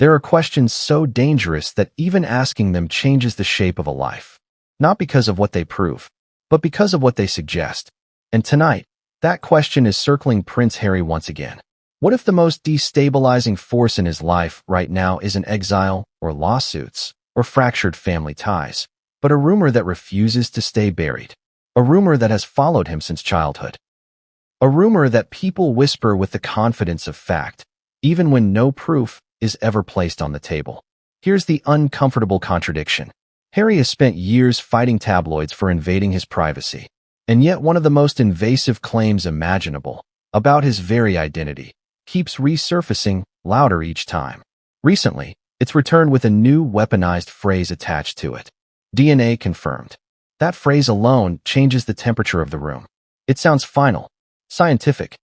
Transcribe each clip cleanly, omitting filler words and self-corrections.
There are questions so dangerous that even asking them changes the shape of a life. Not because of what they prove, but because of what they suggest. And tonight, that question is circling Prince Harry once again. What if the most destabilizing force in his life right now isn't exile or lawsuits or fractured family ties, but a rumor that refuses to stay buried? A rumor that has followed him since childhood. A rumor that people whisper with the confidence of fact, even when no proof is ever placed on the table. Here's the uncomfortable contradiction. Harry has spent years fighting tabloids for invading his privacy, and yet one of the most invasive claims imaginable about his very identity keeps resurfacing louder each time. Recently, it's returned with a new weaponized phrase attached to it. DNA confirmed. That phrase alone changes the temperature of the room. It sounds final, scientific,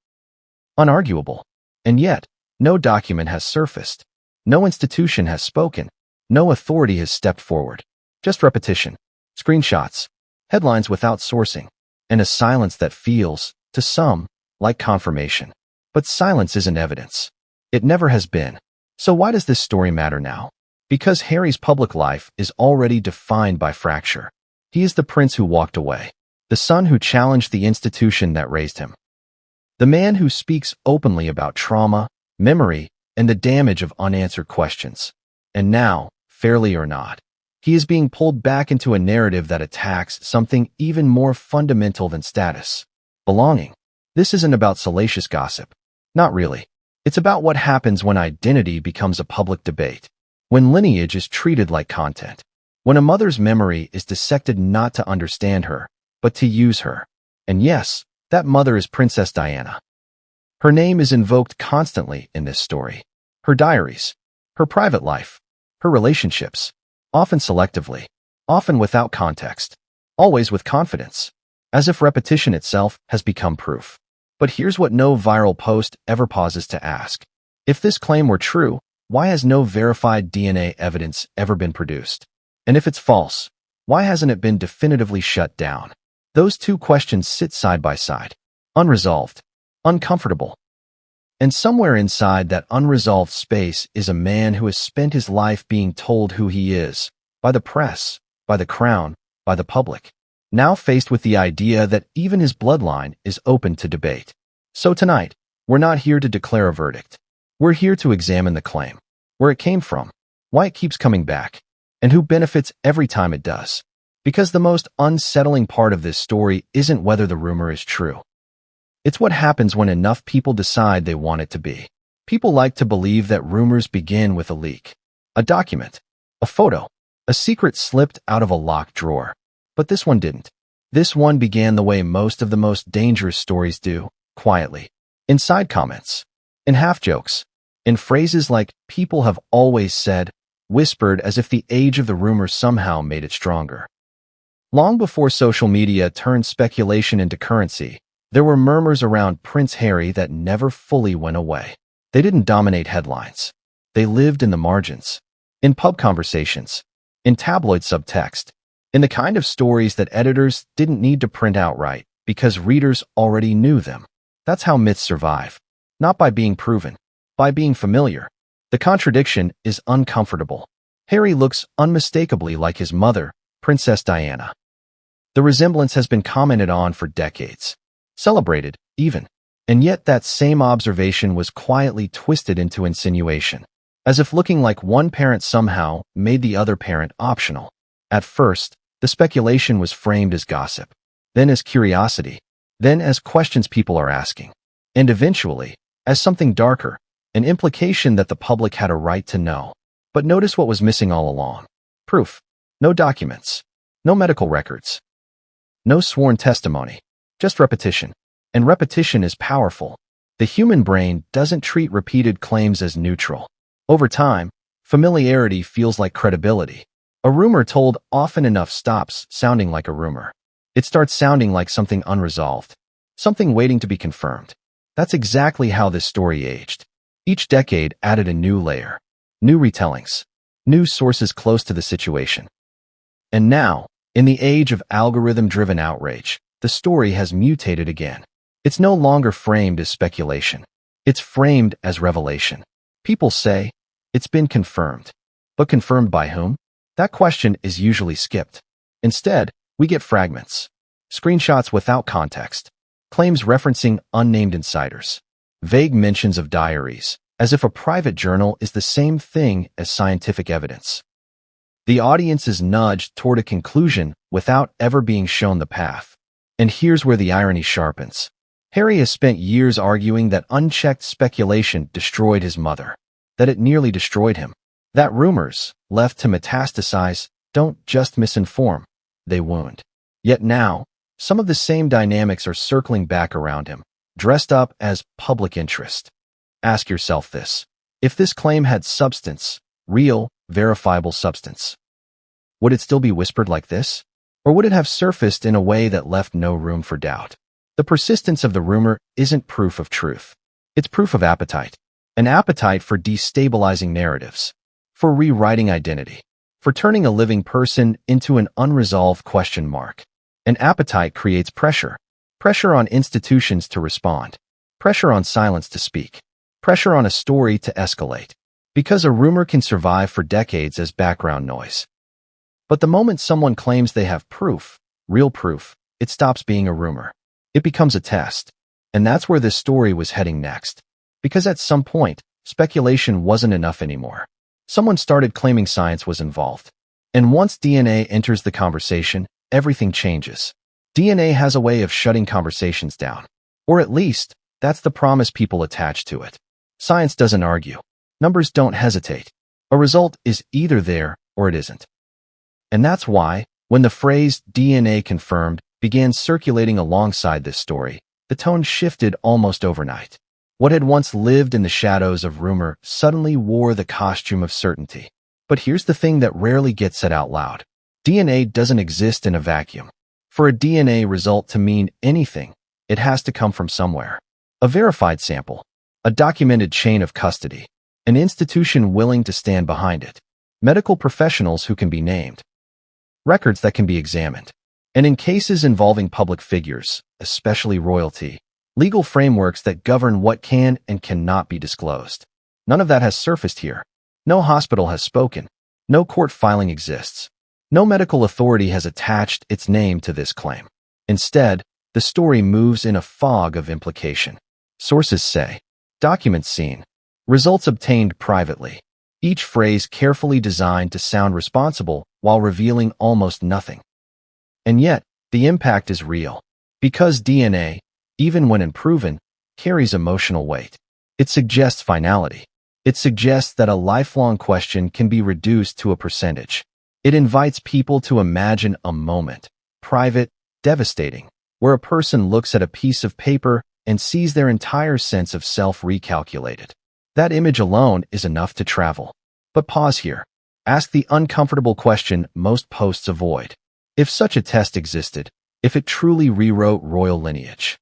unarguable, and yet no document has surfaced. No institution has spoken. No authority has stepped forward. Just repetition, screenshots, headlines without sourcing, and a silence that feels, to some, like confirmation. But silence isn't evidence. It never has been. So why does this story matter now? Because Harry's public life is already defined by fracture. He is the prince who walked away, the son who challenged the institution that raised him, the man who speaks openly about trauma, memory, and the damage of unanswered questions. And now, fairly or not, he is being pulled back into a narrative that attacks something even more fundamental than status: belonging. This isn't about salacious gossip. Not really. It's about what happens when identity becomes a public debate, when lineage is treated like content, when a mother's memory is dissected not to understand her, but to use her. And yes, that mother is Princess Diana. Her name is invoked constantly in this story. Her diaries, her private life, her relationships, often selectively, often without context, always with confidence, as if repetition itself has become proof. But here's what no viral post ever pauses to ask. If this claim were true, why has no verified DNA evidence ever been produced? And if it's false, why hasn't it been definitively shut down? Those two questions sit side by side, unresolved, uncomfortable. And somewhere inside that unresolved space is a man who has spent his life being told who he is, by the press, by the crown, by the public, now faced with the idea that even his bloodline is open to debate. So tonight, we're not here to declare a verdict. We're here to examine the claim, where it came from, why it keeps coming back, and who benefits every time it does. Because the most unsettling part of this story isn't whether the rumor is true. It's what happens when enough people decide they want it to be. People like to believe that rumors begin with a leak, a document, a photo, a secret slipped out of a locked drawer. But this one didn't. This one began the way most of the most dangerous stories do, quietly, in side comments, in half jokes, in phrases like "people have always said," whispered as if the age of the rumor somehow made it stronger. Long before social media turned speculation into currency, there were murmurs around Prince Harry that never fully went away. They didn't dominate headlines. They lived in the margins, in pub conversations, in tabloid subtext, in the kind of stories that editors didn't need to print outright because readers already knew them. That's how myths survive. Not by being proven, by being familiar. The contradiction is uncomfortable. Harry looks unmistakably like his mother, Princess Diana. The resemblance has been commented on for decades, celebrated, even. And yet that same observation was quietly twisted into insinuation, as if looking like one parent somehow made the other parent optional. At first, the speculation was framed as gossip, then as curiosity, then as questions people are asking, and eventually, as something darker, an implication that the public had a right to know. But notice what was missing all along. Proof. No documents. No medical records. No sworn testimony. Just repetition. And repetition is powerful. The human brain doesn't treat repeated claims as neutral. Over time, familiarity feels like credibility. A rumor told often enough stops sounding like a rumor. It starts sounding like something unresolved, something waiting to be confirmed. That's exactly how this story aged. Each decade added a new layer, new retellings, new sources close to the situation. And now, in the age of algorithm-driven outrage, the story has mutated again. It's no longer framed as speculation. It's framed as revelation. People say, It's been confirmed. But confirmed by whom? That question is usually skipped. Instead, we get fragments, screenshots without context, claims referencing unnamed insiders, vague mentions of diaries, as if a private journal is the same thing as scientific evidence. The audience is nudged toward a conclusion without ever being shown the path. And here's where the irony sharpens. Harry has spent years arguing that unchecked speculation destroyed his mother, that it nearly destroyed him, that rumors, left to metastasize, don't just misinform, they wound. Yet now, some of the same dynamics are circling back around him, dressed up as public interest. Ask yourself this. If this claim had substance, real, verifiable substance, would it still be whispered like this? Or would it have surfaced in a way that left no room for doubt? The persistence of the rumor isn't proof of truth. It's proof of appetite. An appetite for destabilizing narratives, for rewriting identity, for turning a living person into an unresolved question mark. An appetite creates pressure. Pressure on institutions to respond. Pressure on silence to speak. Pressure on a story to escalate. Because a rumor can survive for decades as background noise. But the moment someone claims they have proof, real proof, it stops being a rumor. It becomes a test. And that's where this story was heading next. Because at some point, speculation wasn't enough anymore. Someone started claiming science was involved. And once DNA enters the conversation, everything changes. DNA has a way of shutting conversations down. Or at least, that's the promise people attach to it. Science doesn't argue. Numbers don't hesitate. A result is either there or it isn't. And that's why, when the phrase DNA confirmed began circulating alongside this story, the tone shifted almost overnight. What had once lived in the shadows of rumor suddenly wore the costume of certainty. But here's the thing that rarely gets said out loud. DNA doesn't exist in a vacuum. For a DNA result to mean anything, it has to come from somewhere. A verified sample, a documented chain of custody, an institution willing to stand behind it, medical professionals who can be named, records that can be examined. And in cases involving public figures, especially royalty, legal frameworks that govern what can and cannot be disclosed. None of that has surfaced here. No hospital has spoken. No court filing exists. No medical authority has attached its name to this claim. Instead, the story moves in a fog of implication. Sources say, documents seen, results obtained privately. Each phrase carefully designed to sound responsible while revealing almost nothing. And yet, the impact is real. Because DNA, even when unproven, carries emotional weight. It suggests finality. It suggests that a lifelong question can be reduced to a percentage. It invites people to imagine a moment, private, devastating, where a person looks at a piece of paper and sees their entire sense of self recalculated. That image alone is enough to travel. But pause here. Ask the uncomfortable question most posts avoid. If such a test existed, if it truly rewrote royal lineage,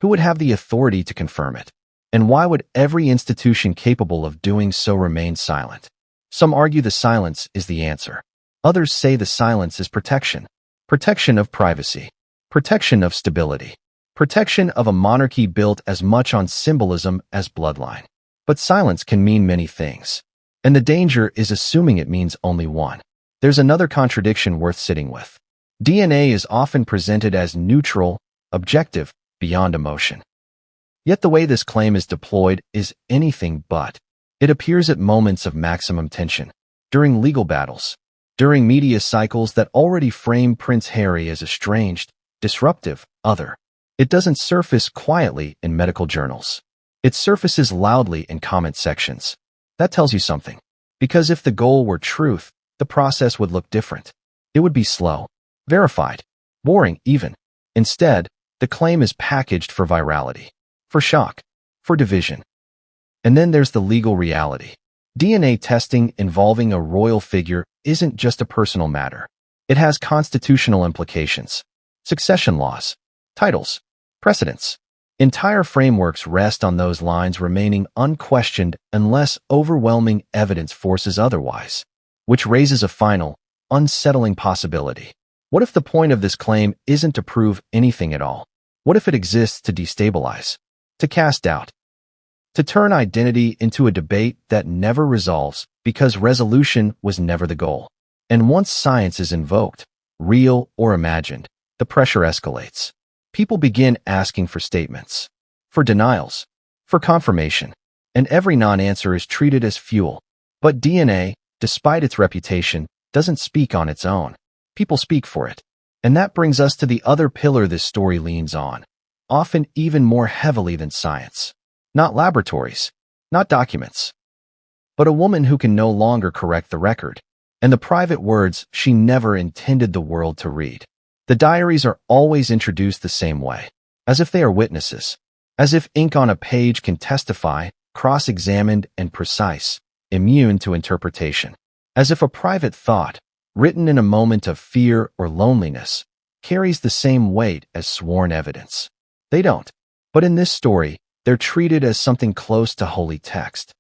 who would have the authority to confirm it? And why would every institution capable of doing so remain silent? Some argue the silence is the answer. Others say the silence is protection. Protection of privacy. Protection of stability. Protection of a monarchy built as much on symbolism as bloodline. But silence can mean many things. And the danger is assuming it means only one. There's another contradiction worth sitting with. DNA is often presented as neutral, objective, beyond emotion. Yet the way this claim is deployed is anything but. It appears at moments of maximum tension, during legal battles, during media cycles that already frame Prince Harry as estranged, disruptive, other. It doesn't surface quietly in medical journals. It surfaces loudly in comment sections. That tells you something. Because if the goal were truth, the process would look different. It would be slow, verified, boring even. Instead, the claim is packaged for virality, for shock, for division. And then there's the legal reality. DNA testing involving a royal figure isn't just a personal matter. It has constitutional implications, succession laws, titles, precedents. Entire frameworks rest on those lines remaining unquestioned unless overwhelming evidence forces otherwise, which raises a final, unsettling possibility. What if the point of this claim isn't to prove anything at all? What if it exists to destabilize, to cast doubt, to turn identity into a debate that never resolves because resolution was never the goal. And once science is invoked, real or imagined, the pressure escalates. People begin asking for statements, for denials, for confirmation, and every non-answer is treated as fuel. But DNA, despite its reputation, doesn't speak on its own. People speak for it. And that brings us to the other pillar this story leans on, often even more heavily than science. Not laboratories, not documents, but a woman who can no longer correct the record, and the private words she never intended the world to read. The diaries are always introduced the same way, as if they are witnesses, as if ink on a page can testify, cross-examined and precise, immune to interpretation, as if a private thought, written in a moment of fear or loneliness, carries the same weight as sworn evidence. They don't. But in this story, they're treated as something close to holy text.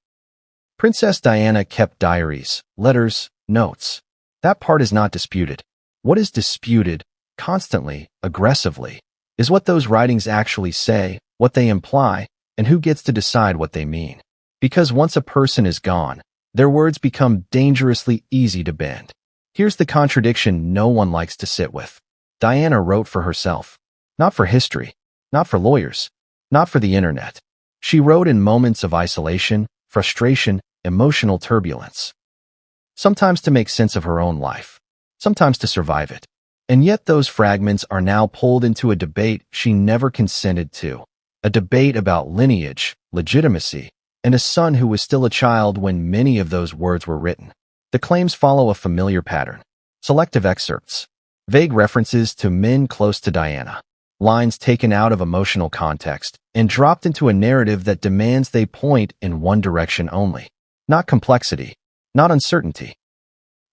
Princess Diana kept diaries, letters, notes. That part is not disputed. What is disputed, constantly, aggressively, is what those writings actually say, what they imply, and who gets to decide what they mean. Because once a person is gone, their words become dangerously easy to bend. Here's the contradiction no one likes to sit with. Diana wrote for herself, not for history, not for lawyers, not for the internet. She wrote in moments of isolation, frustration, emotional turbulence. Sometimes to make sense of her own life, sometimes to survive it. And yet those fragments are now pulled into a debate she never consented to. A debate about lineage, legitimacy, and a son who was still a child when many of those words were written. The claims follow a familiar pattern. Selective excerpts, vague references to men close to Diana, lines taken out of emotional context and dropped into a narrative that demands they point in one direction only. Not complexity, not uncertainty,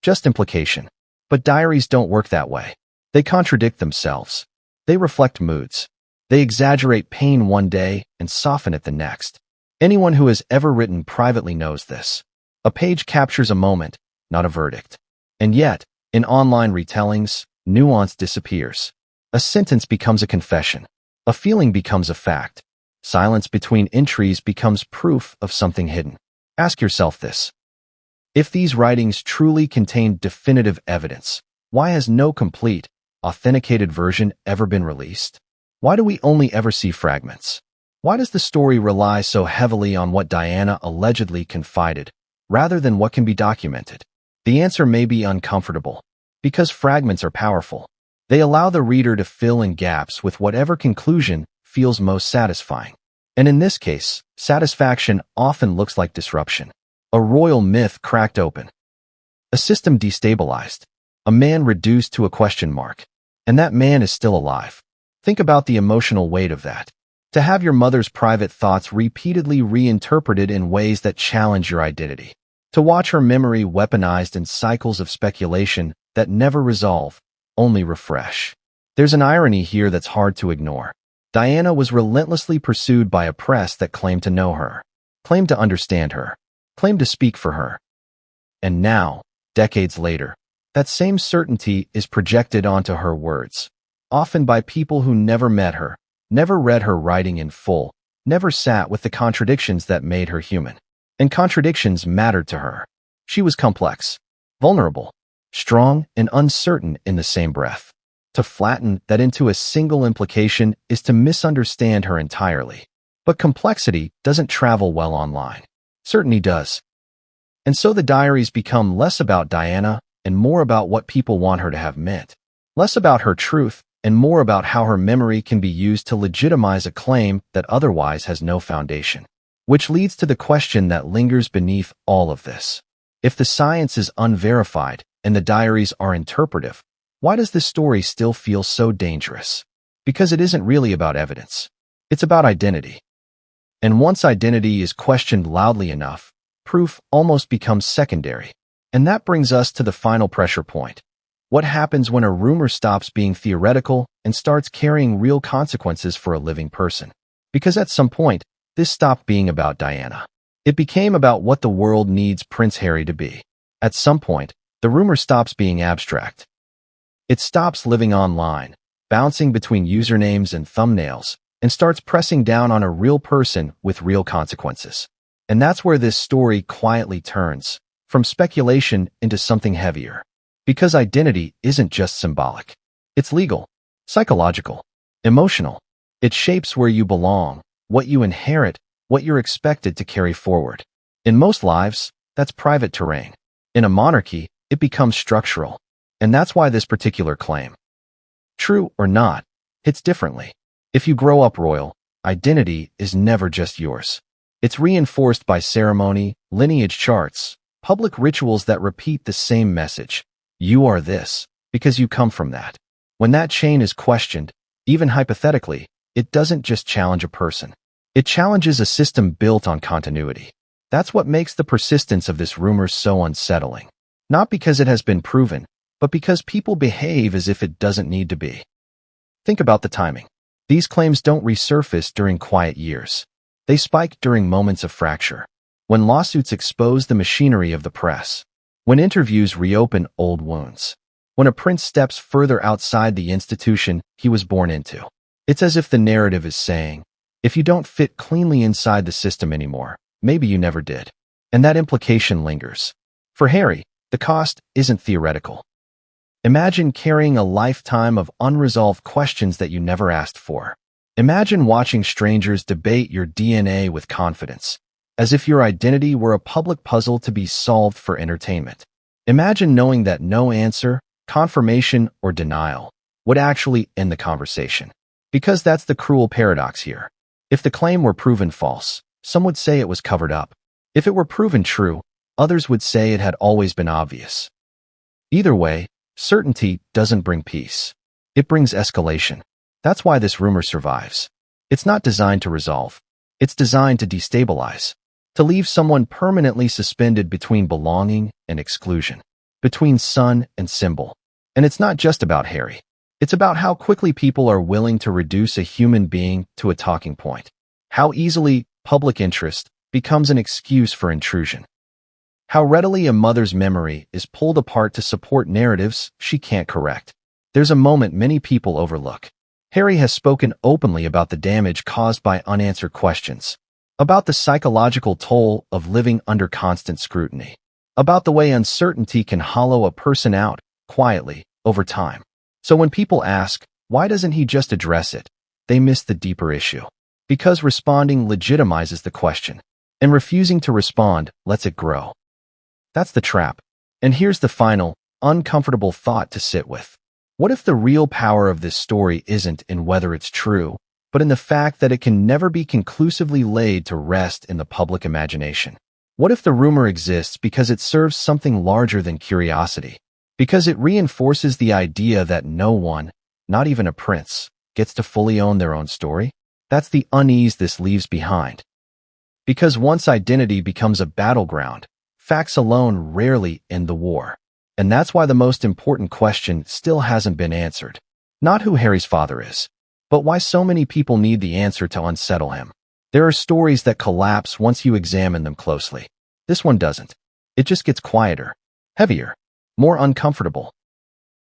just implication. But diaries don't work that way. They contradict themselves. They reflect moods. They exaggerate pain one day and soften it the next. Anyone who has ever written privately knows this. A page captures a moment, not a verdict. And yet, in online retellings, nuance disappears. A sentence becomes a confession. A feeling becomes a fact. Silence between entries becomes proof of something hidden. Ask yourself this. If these writings truly contain definitive evidence, why has no complete, authenticated version ever been released? Why do we only ever see fragments? Why does the story rely so heavily on what Diana allegedly confided, rather than what can be documented? The answer may be uncomfortable, because fragments are powerful. They allow the reader to fill in gaps with whatever conclusion feels most satisfying. And in this case, satisfaction often looks like disruption. A royal myth cracked open. A system destabilized. A man reduced to a question mark. And that man is still alive. Think about the emotional weight of that. To have your mother's private thoughts repeatedly reinterpreted in ways that challenge your identity. To watch her memory weaponized in cycles of speculation that never resolve, only refresh. There's an irony here that's hard to ignore. Diana was relentlessly pursued by a press that claimed to know her, claimed to understand her, claimed to speak for her. And now, decades later, that same certainty is projected onto her words, often by people who never met her, never read her writing in full, never sat with the contradictions that made her human. And contradictions mattered to her. She was complex, vulnerable, strong, and uncertain in the same breath. To flatten that into a single implication is to misunderstand her entirely. But complexity doesn't travel well online. Certainty does. And so the diaries become less about Diana and more about what people want her to have meant. Less about her truth and more about how her memory can be used to legitimize a claim that otherwise has no foundation. Which leads to the question that lingers beneath all of this. If the science is unverified and the diaries are interpretive, why does this story still feel so dangerous? Because it isn't really about evidence. It's about identity. And once identity is questioned loudly enough, proof almost becomes secondary. And that brings us to the final pressure point. What happens when a rumor stops being theoretical and starts carrying real consequences for a living person? Because at some point, this stopped being about Diana. It became about what the world needs Prince Harry to be. At some point, the rumor stops being abstract. It stops living online, bouncing between usernames and thumbnails, and starts pressing down on a real person with real consequences. And that's where this story quietly turns, from speculation into something heavier. Because identity isn't just symbolic. It's legal, psychological, emotional. It shapes where you belong, what you inherit, what you're expected to carry forward. In most lives, that's private terrain. In a monarchy, it becomes structural. And that's why this particular claim, true or not, hits differently. If you grow up royal, identity is never just yours. It's reinforced by ceremony, lineage charts, public rituals that repeat the same message. You are this, because you come from that. When that chain is questioned, even hypothetically, it doesn't just challenge a person. It challenges a system built on continuity. That's what makes the persistence of this rumor so unsettling. Not because it has been proven, but because people behave as if it doesn't need to be. Think about the timing. These claims don't resurface during quiet years. They spike during moments of fracture. When lawsuits expose the machinery of the press. When interviews reopen old wounds. When a prince steps further outside the institution he was born into. It's as if the narrative is saying, if you don't fit cleanly inside the system anymore, maybe you never did. And that implication lingers. For Harry, the cost isn't theoretical. Imagine carrying a lifetime of unresolved questions that you never asked for. Imagine watching strangers debate your DNA with confidence, as if your identity were a public puzzle to be solved for entertainment. Imagine knowing that no answer, confirmation, or denial would actually end the conversation. Because that's the cruel paradox here. If the claim were proven false, some would say it was covered up. If it were proven true, others would say it had always been obvious. Either way, certainty doesn't bring peace. It brings escalation. That's why this rumor survives. It's not designed to resolve. It's designed to destabilize. To leave someone permanently suspended between belonging and exclusion. Between sun and symbol. And it's not just about Harry. It's about how quickly people are willing to reduce a human being to a talking point. How easily public interest becomes an excuse for intrusion. How readily a mother's memory is pulled apart to support narratives she can't correct. There's a moment many people overlook. Harry has spoken openly about the damage caused by unanswered questions. About the psychological toll of living under constant scrutiny. About the way uncertainty can hollow a person out, quietly, over time. So when people ask, why doesn't he just address it? They miss the deeper issue. Because responding legitimizes the question, and refusing to respond lets it grow. That's the trap. And here's the final, uncomfortable thought to sit with. What if the real power of this story isn't in whether it's true, but in the fact that it can never be conclusively laid to rest in the public imagination? What if the rumor exists because it serves something larger than curiosity? Because it reinforces the idea that no one, not even a prince, gets to fully own their own story? That's the unease this leaves behind. Because once identity becomes a battleground, facts alone rarely end the war. And that's why the most important question still hasn't been answered. Not who Harry's father is, but why so many people need the answer to unsettle him. There are stories that collapse once you examine them closely. This one doesn't. It just gets quieter, heavier, more uncomfortable.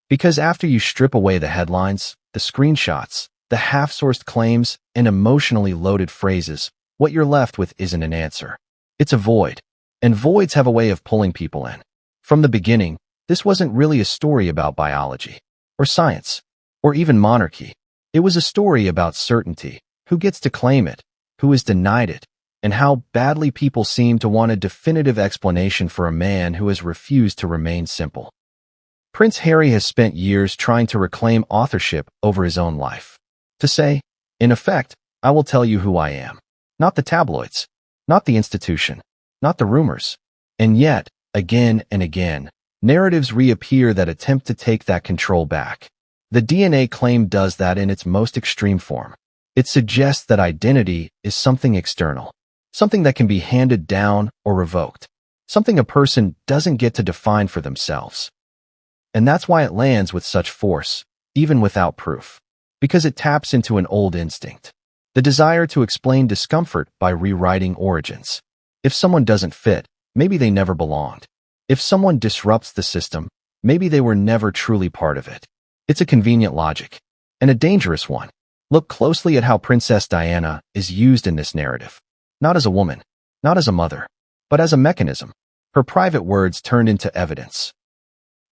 Because after you strip away the headlines, the screenshots, the half-sourced claims, and emotionally loaded phrases, what you're left with isn't an answer. It's a void. And voids have a way of pulling people in. From the beginning, this wasn't really a story about biology, or science, or even monarchy. It was a story about certainty, who gets to claim it, who is denied it, and how badly people seem to want a definitive explanation for a man who has refused to remain simple. Prince Harry has spent years trying to reclaim authorship over his own life. To say, in effect, I will tell you who I am. Not the tabloids, not the institution, not the rumors. And yet, again and again, narratives reappear that attempt to take that control back. The DNA claim does that in its most extreme form. It suggests that identity is something external, something that can be handed down or revoked, something a person doesn't get to define for themselves. And that's why it lands with such force, even without proof, because it taps into an old instinct, the desire to explain discomfort by rewriting origins. If someone doesn't fit, maybe they never belonged. If someone disrupts the system, maybe they were never truly part of it. It's a convenient logic, and a dangerous one. Look closely at how Princess Diana is used in this narrative. Not as a woman, not as a mother, but as a mechanism. Her private words turned into evidence.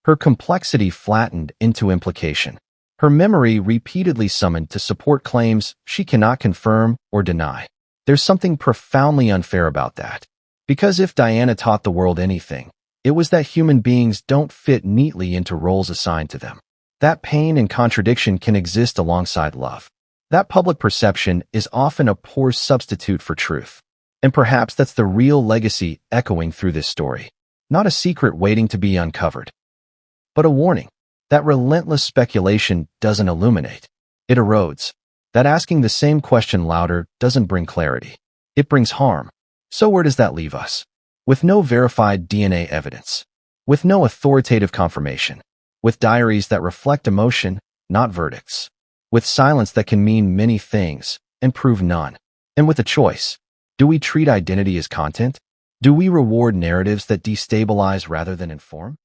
Her complexity flattened into implication. Her memory repeatedly summoned to support claims she cannot confirm or deny. There's something profoundly unfair about that. Because if Diana taught the world anything, it was that human beings don't fit neatly into roles assigned to them. That pain and contradiction can exist alongside love. That public perception is often a poor substitute for truth. And perhaps that's the real legacy echoing through this story. Not a secret waiting to be uncovered, but a warning that relentless speculation doesn't illuminate. It erodes. That asking the same question louder doesn't bring clarity. It brings harm. So where does that leave us? With no verified DNA evidence, with no authoritative confirmation, with diaries that reflect emotion, not verdicts, with silence that can mean many things and prove none, and with a choice. Do we treat identity as content? Do we reward narratives that destabilize rather than inform?